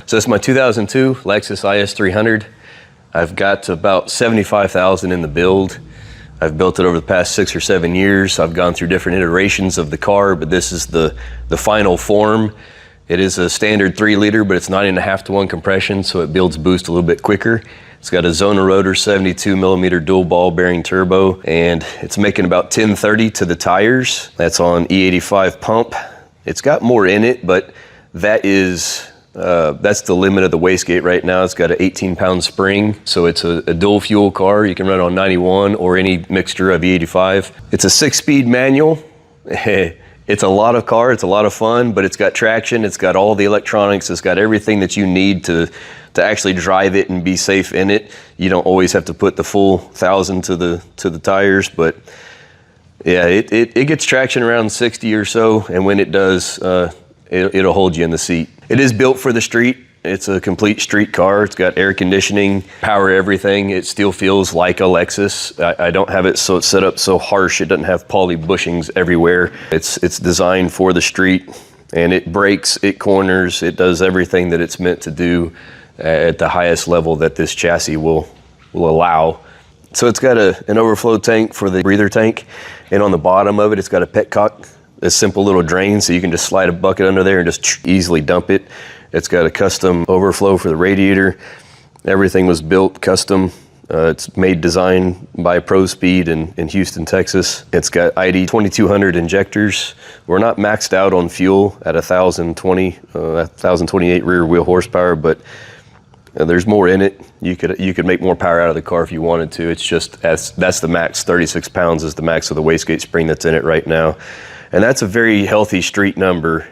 So it's my 2002 Lexus IS 300. I've got about 75,000 in the build. I've built it over the past 6 or 7 years. I've gone through different iterations of the car, but this is the final form. It is a standard 3-liter, but it's 9.5 to 1 compression, so it builds boost a little bit quicker. It's got a Xona Rotor 72mm dual ball bearing turbo, and it's making about 1030 to the tires. That's on E85 pump. It's got more in it, but that is that's the limit of the wastegate right now. It's got an 18-pound spring, so it's a dual fuel car. You can run on 91 or any mixture of E85. It's a 6-speed manual. It's a lot of car, it's a lot of fun, but it's got traction, it's got all the electronics, it's got everything that you need to actually drive it and be safe in it. You don't always have to put the full 1,000 to the tires, but yeah, it gets traction around 60 or so, and when it does, it'll hold you in the seat. It is built for the street. It's a complete street car. It's got air conditioning, power everything. It still feels like a Lexus. I don't have it so it's set up so harsh. It doesn't have poly bushings everywhere. It's designed for the street, and it brakes, it corners, it does everything that it's meant to do at the highest level that this chassis will allow. So it's got an overflow tank for the breather tank, and on the bottom of it, it's got a petcock, a simple little drain, so you can just slide a bucket under there and just easily dump it. It's got a custom overflow for the radiator. Everything was built custom. It's made design by ProSpeed in Houston, Texas. It's got ID 2200 injectors. We're not maxed out on fuel at 1,028 rear wheel horsepower, but there's more in it. You could make more power out of the car if you wanted to. It's just that's the max. 36 pounds is the max of the wastegate spring that's in it right now. And that's a very healthy street number.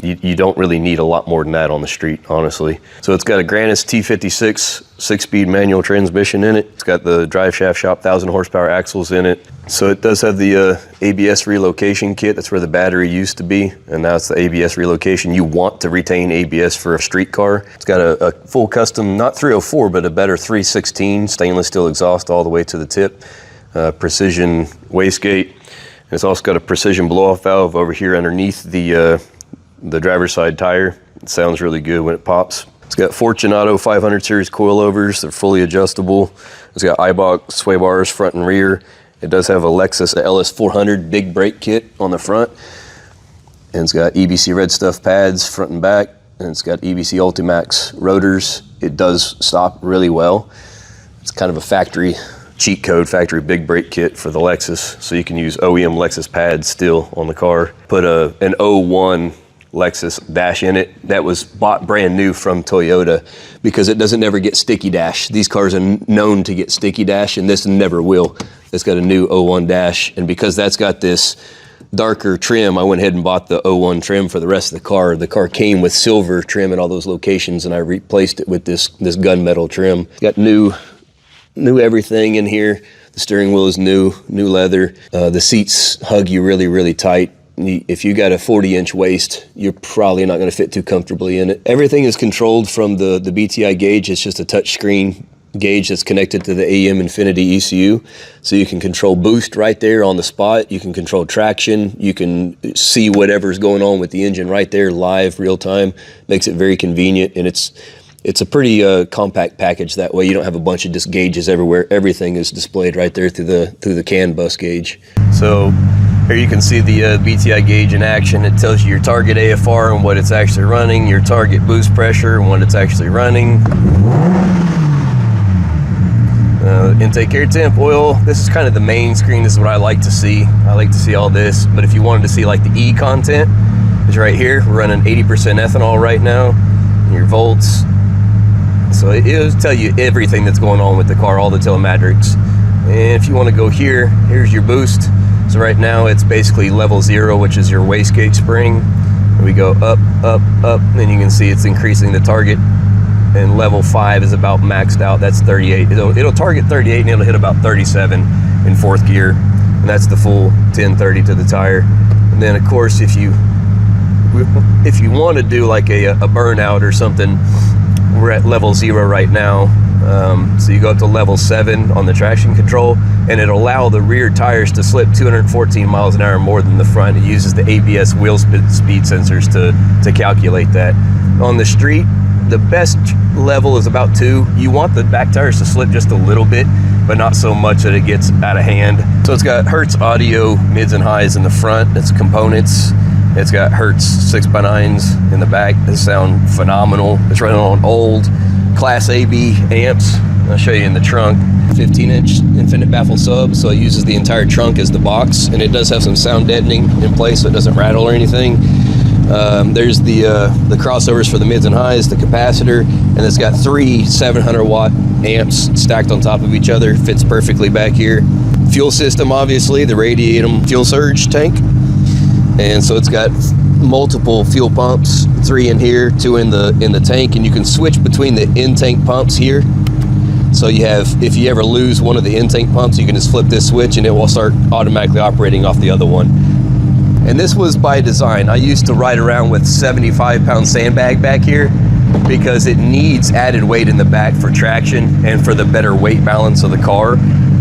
You don't really need a lot more than that on the street, honestly. So it's got a Grannis T56 6-speed manual transmission in it. It's got the drive shaft shop 1,000 horsepower axles in it. So it does have the ABS relocation kit. That's where the battery used to be, and now it's the ABS relocation. You want to retain ABS for a street car. It's got a full custom, not 304, but a better 316 stainless steel exhaust all the way to the tip. Precision wastegate. It's also got a precision blow-off valve over here underneath the driver's side tire. It sounds really good when it pops. It's got Fortunato 500 series coilovers. They're fully adjustable. It's got Eibach sway bars front and rear. It does have a Lexus LS400 big brake kit on the front. And it's got EBC red stuff pads front and back. And it's got EBC Ultimax rotors. It does stop really well. It's kind of a factory cheat code, factory big brake kit for the Lexus, so you can use OEM Lexus pads still on the car. Put an 01 Lexus dash in it that was bought brand new from Toyota because it doesn't ever get sticky dash. These cars are known to get sticky dash, and this never will. It's got a new 01 dash, and because that's got this darker trim, I went ahead and bought the 01 trim for the rest of the car. The car came with silver trim at all those locations, and I replaced it with this gunmetal trim. It's got new everything in here. The steering wheel is new leather. The seats hug you really, really tight. If you got a 40-inch waist, you're probably not going to fit too comfortably in it. Everything is controlled from the VVTI gauge. It's just a touch screen gauge that's connected to the AM Infinity ECU. So you can control boost right there on the spot. You can control traction. You can see whatever's going on with the engine right there live, real time. Makes it very convenient, and it's a pretty compact package that way. You don't have a bunch of just gauges everywhere. Everything is displayed right there through the CAN bus gauge. So here you can see the VVTI gauge in action. It tells you your target AFR and what it's actually running, your target boost pressure and what it's actually running. Intake air temp, oil. This is kind of the main screen. This is what I like to see. I like to see all this, but if you wanted to see like the E content, it's right here. We're running 80% ethanol right now. Your volts. So it'll tell you everything that's going on with the car, all the telemetrics. And if you want to go here, here's your boost. So right now it's basically level 0, which is your wastegate spring. And we go up, up, up, and you can see it's increasing the target. And level 5 is about maxed out. That's 38. It'll target 38 and it'll hit about 37 in 4th gear. And that's the full 1030 to the tire. And then of course if you want to do like a burnout or something, we're at level 0 right now. So you go up to level 7 on the traction control, and it'll allow the rear tires to slip 214 miles an hour more than the front. It uses the ABS wheel speed sensors to calculate that. On the street, The best level is about 2. You want the back tires to slip just a little bit, but not so much that it gets out of hand. So it's got Hertz audio mids and highs in the front. It's components. It's got Hertz 6x9s in the back. They sound phenomenal. It's running on old Class AB amps. I'll show you in the trunk. 15-inch infinite baffle sub, so it uses the entire trunk as the box, and it does have some sound deadening in place so it doesn't rattle or anything. There's the crossovers for the mids and highs, the capacitor, and it's got 3 700-watt amps stacked on top of each other. Fits perfectly back here. Fuel system, obviously, the Radium fuel surge tank. And so it's got multiple fuel pumps, 3 in here, 2 in the tank, and you can switch between the in-tank pumps here. So you have, if you ever lose one of the in-tank pumps, you can just flip this switch and it will start automatically operating off the other one. And this was by design. I used to ride around with 75-pound sandbag back here because it needs added weight in the back for traction and for the better weight balance of the car.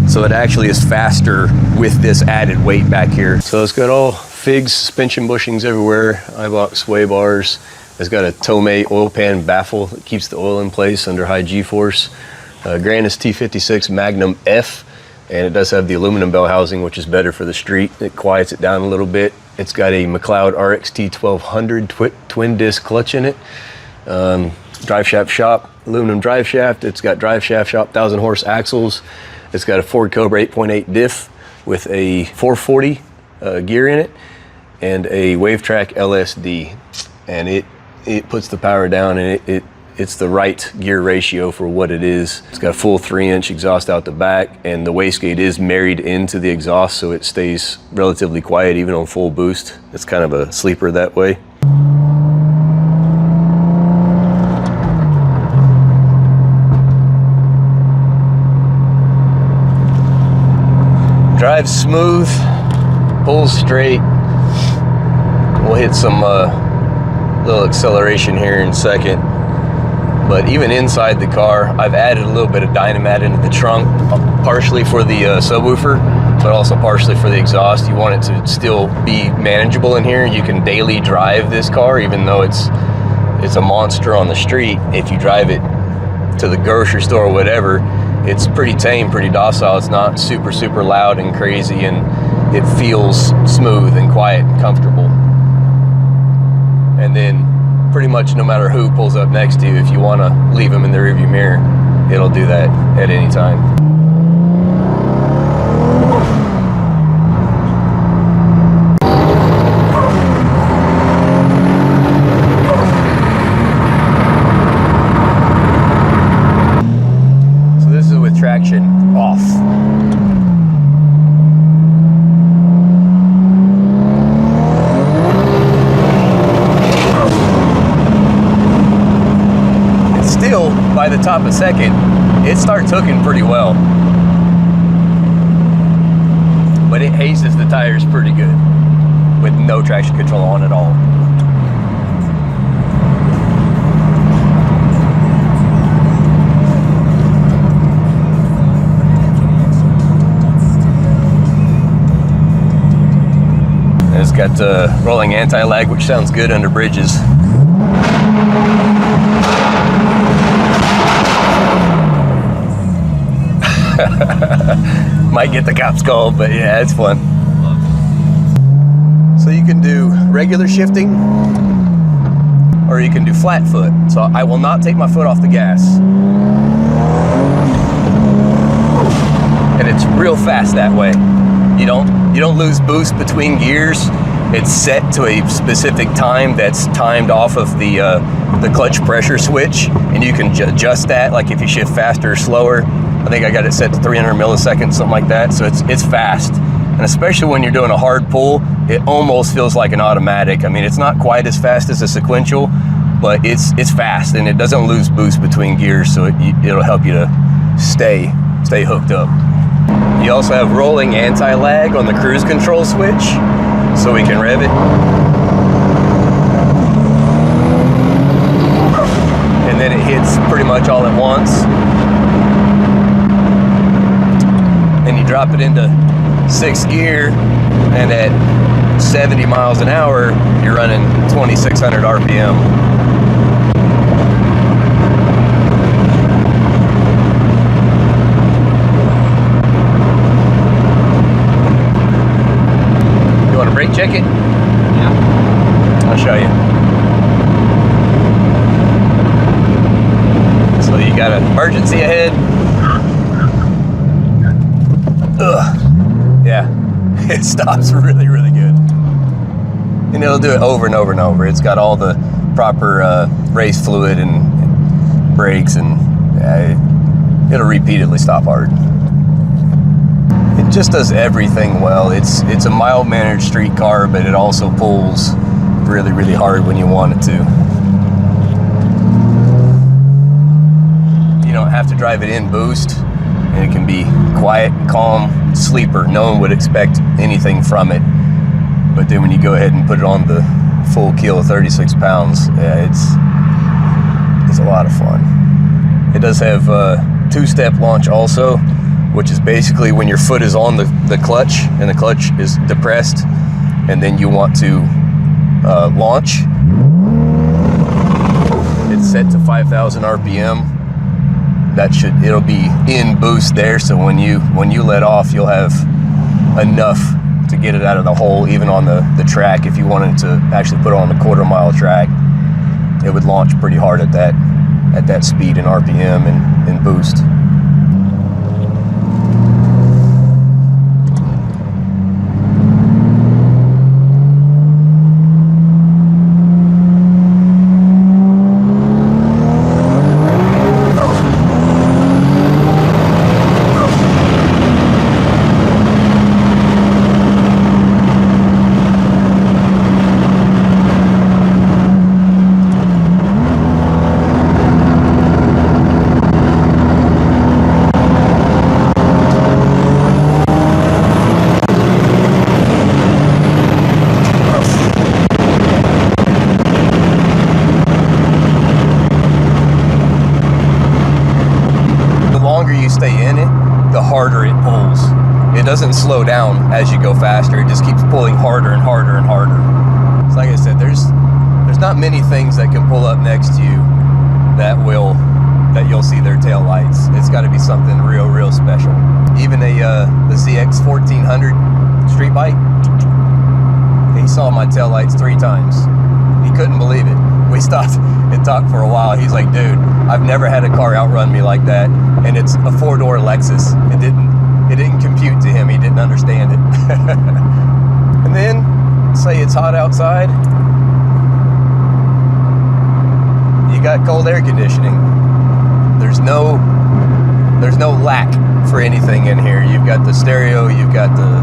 So it actually is faster with this added weight back here. So it's got all figs, suspension bushings everywhere, Ibach sway bars. It's got a Tomei oil pan baffle that keeps the oil in place under high G-force. Granis T56 Magnum F, and it does have the aluminum bell housing, which is better for the street. It quiets it down a little bit. It's got a McLeod RXT 1200 twin disc clutch in it. Drive shaft shop, aluminum drive shaft. It's got drive shaft shop 1000 horse axles. It's got a Ford Cobra 8.8 diff with a 440 gear in it and a WaveTrack LSD, and it puts the power down, and it's the right gear ratio for what it is. It's got a full 3-inch exhaust out the back, and the wastegate is married into the exhaust, so it stays relatively quiet even on full boost. It's kind of a sleeper that way. Drives smooth, pulls straight. We'll hit some little acceleration here in a second. But even inside the car, I've added a little bit of Dynamat into the trunk, partially for the subwoofer, but also partially for the exhaust. You want it to still be manageable in here. You can daily drive this car, even though it's a monster on the street. If you drive it to the grocery store or whatever, it's pretty tame, pretty docile. It's not super, super loud and crazy, and it feels smooth and quiet and comfortable. And then pretty much no matter who pulls up next to you, if you want to leave them in the rearview mirror, it'll do that at any time. So this is with traction off. By the top of second, it starts hooking pretty well, but it hazes the tires pretty good with no traction control on at all. And it's got rolling anti-lag, which sounds good under bridges. Might get the cops called, but yeah, it's fun. So you can do regular shifting, or you can do flat foot. So I will not take my foot off the gas. And it's real fast that way. You don't lose boost between gears. It's set to a specific time that's timed off of the clutch pressure switch, and you can adjust that, like if you shift faster or slower. I think I got it set to 300 milliseconds, something like that. So it's fast. And especially when you're doing a hard pull, it almost feels like an automatic. I mean, it's not quite as fast as a sequential, but it's fast, and it doesn't lose boost between gears, so it'll help you to stay hooked up. You also have rolling anti-lag on the cruise control switch, so we can rev it. And then it hits pretty much all at once. And you drop it into 6th gear, and at 70 miles an hour, you're running 2,600 RPM. check it? Yeah. I'll show you. So you got an emergency ahead. Ugh. Yeah, it stops really, really good. And it'll do it over and over and over. It's got all the proper race fluid and brakes, and it'll repeatedly stop hard. It just does everything well. It's a mild-mannered street car, but it also pulls really, really hard when you want it to. You don't have to drive it in boost, and it can be quiet, calm, sleeper. No one would expect anything from it. But then when you go ahead and put it on the full keel of 36 pounds, it's a lot of fun. It does have two-step launch also, which is basically when your foot is on the clutch and the clutch is depressed, and then you want to launch. It's set to 5,000 RPM. It'll be in boost there, so when you let off, you'll have enough to get it out of the hole. Even on the track, if you wanted to actually put it on a quarter-mile track, it would launch pretty hard at that speed and RPM and boost. It doesn't slow down as you go faster. It just keeps pulling harder and harder and harder. So like I said, there's not many things that can pull up next to you that you'll see their tail lights. It's got to be something real, real special. Even the ZX 1400 street bike, he saw my tail lights 3 times. He couldn't believe it. We stopped and talked for a while. He's like, dude, I've never had a car outrun me like that, and it's a 4-door Lexus. It didn't compute to him. He didn't understand it. And then, say it's hot outside, you got cold air conditioning. There's no lack for anything in here. You've got the stereo, you've got the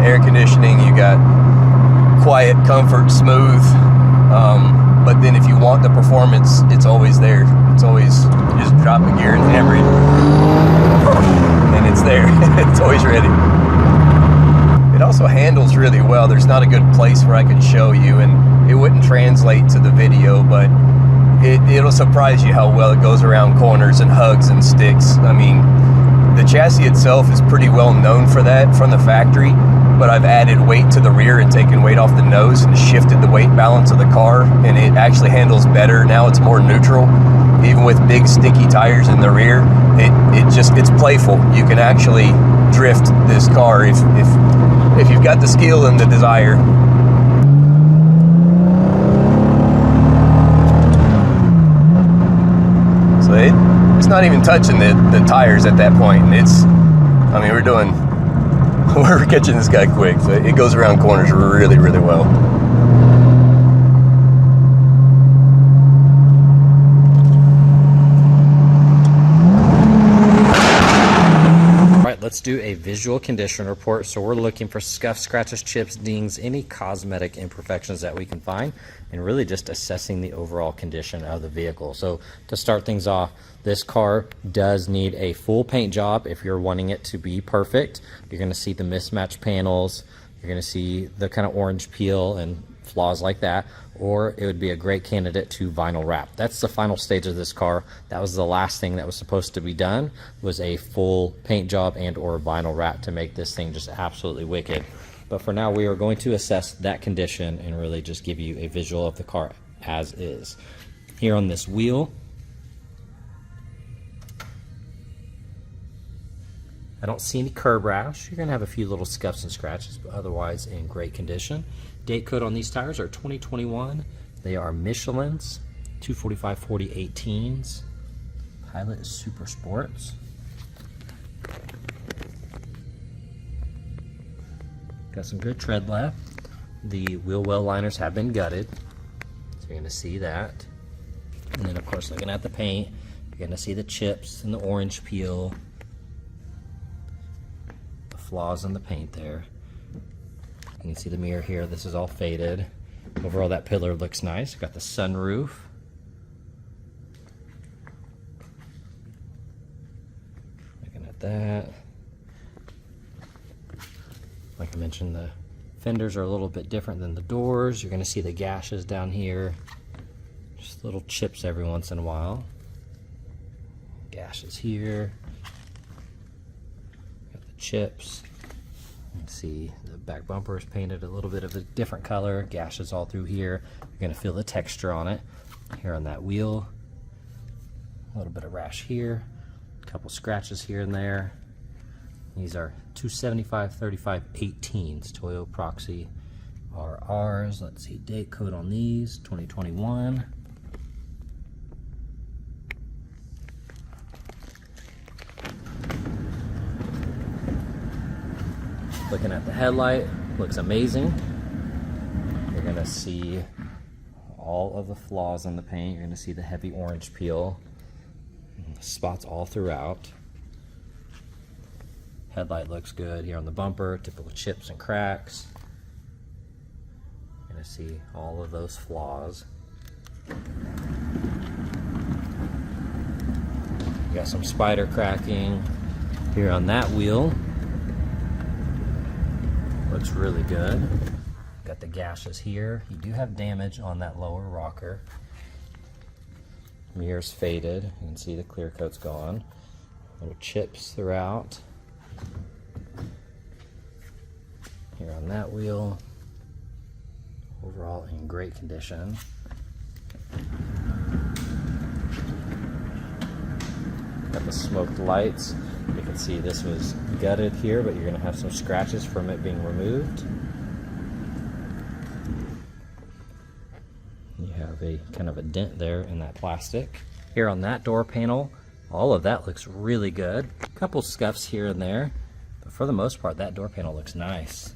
air conditioning, you got quiet, comfort, smooth. But then if you want the performance, it's always there. It's always, you just drop the gear and hammer it, and it's there. It's always ready. It also handles really well. There's not a good place where I can show you, and it wouldn't translate to the video, but it'll surprise you how well it goes around corners and hugs and sticks. I mean, the chassis itself is pretty well known for that from the factory, but I've added weight to the rear and taken weight off the nose and shifted the weight balance of the car, and it actually handles better. Now it's more neutral. Even with big sticky tires in the rear, it's playful. You can actually drift this car if you've got the skill and the desire. So it's not even touching the tires at that point, and we're catching this guy quick, so it goes around corners really, really well. Let's do a visual condition report. So we're looking for scuffs, scratches, chips, dings, any cosmetic imperfections that we can find, and really just assessing the overall condition of the vehicle. So to start things off, this car does need a full paint job if you're wanting it to be perfect. You're going to see the mismatched panels, you're going to see the kind of orange peel and flaws like that, or it would be a great candidate to vinyl wrap. That's the final stage of this car. That was the last thing that was supposed to be done, was a full paint job and or vinyl wrap to make this thing just absolutely wicked. But for now, we are going to assess that condition and really just give you a visual of the car as is. Here on this wheel, I don't see any curb rash. You're going to have a few little scuffs and scratches, but otherwise in great condition. Date code on these tires are 2021. They are Michelin's 245/40 18s. Pilot is Super Sports. Got some good tread left. The wheel well liners have been gutted, so you're going to see that. And then of course, looking at the paint, you're going to see the chips and the orange peel, the flaws in the paint there. You can see the mirror here. This is all faded. Overall, that pillar looks nice. Got the sunroof. Looking at that. Like I mentioned, the fenders are a little bit different than the doors. You're going to see the gashes down here. Just little chips every once in a while. Gashes here. Got the chips. You can see the back bumper is painted a little bit of a different color. Gashes all through here. You're going to feel the texture on it. Here on that wheel. A little bit of rash here. A couple scratches here and there. These are 275/35 18s, Toyo Proxy RRs. Let's see, date code on these, 2021. Looking at the headlight, looks amazing. You're gonna see all of the flaws in the paint. You're gonna see the heavy orange peel, spots all throughout. Headlight looks good here on the bumper, typical chips and cracks. You're gonna see all of those flaws. You got some spider cracking here on that wheel. Looks really good. Got the gashes here. You do have damage on that lower rocker. Mirror's faded. You can see the clear coat's gone. Little chips throughout. Here on that wheel, overall in great condition. Got the smoked lights. You can see this was gutted here, but you're going to have some scratches from it being removed. You have a kind of a dent there in that plastic. Here on that door panel, all of that looks really good. A couple scuffs here and there, but for the most part, that door panel looks nice.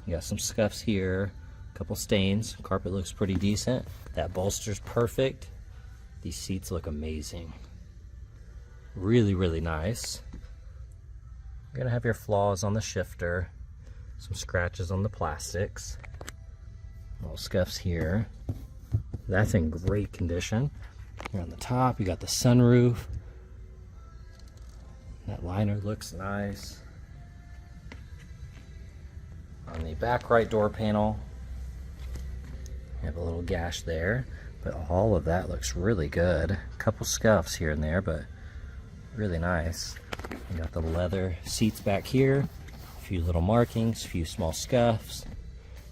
You got some scuffs here, a couple stains. Carpet looks pretty decent. That bolster's perfect. These seats look amazing. Really, really nice. You're gonna have your flaws on the shifter, some scratches on the plastics, little scuffs here. That's in great condition. Here on the top, you got the sunroof. That liner looks nice. On the back right door panel, you have a little gash there, but all of that looks really good. A couple scuffs here and there, but really nice. You got the leather seats back here, a few little markings, a few small scuffs.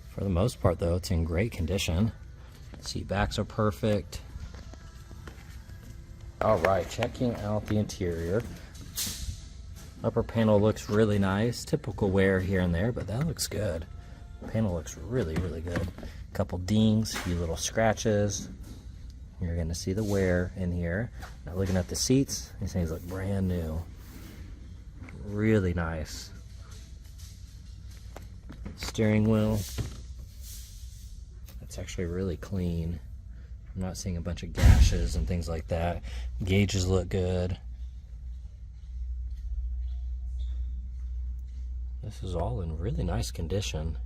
For the most part though, it's in great condition. Seat backs are perfect. All right, checking out the interior. Upper panel looks really nice. Typical wear here and there, but that looks good. The panel looks really, really good. A couple dings, a few little scratches. You're going to see the wear in here. Now looking at the seats, these things look brand new. Really nice. Steering wheel. It's actually really clean. I'm not seeing a bunch of gashes and things like that. Gauges look good. This is all in really nice condition.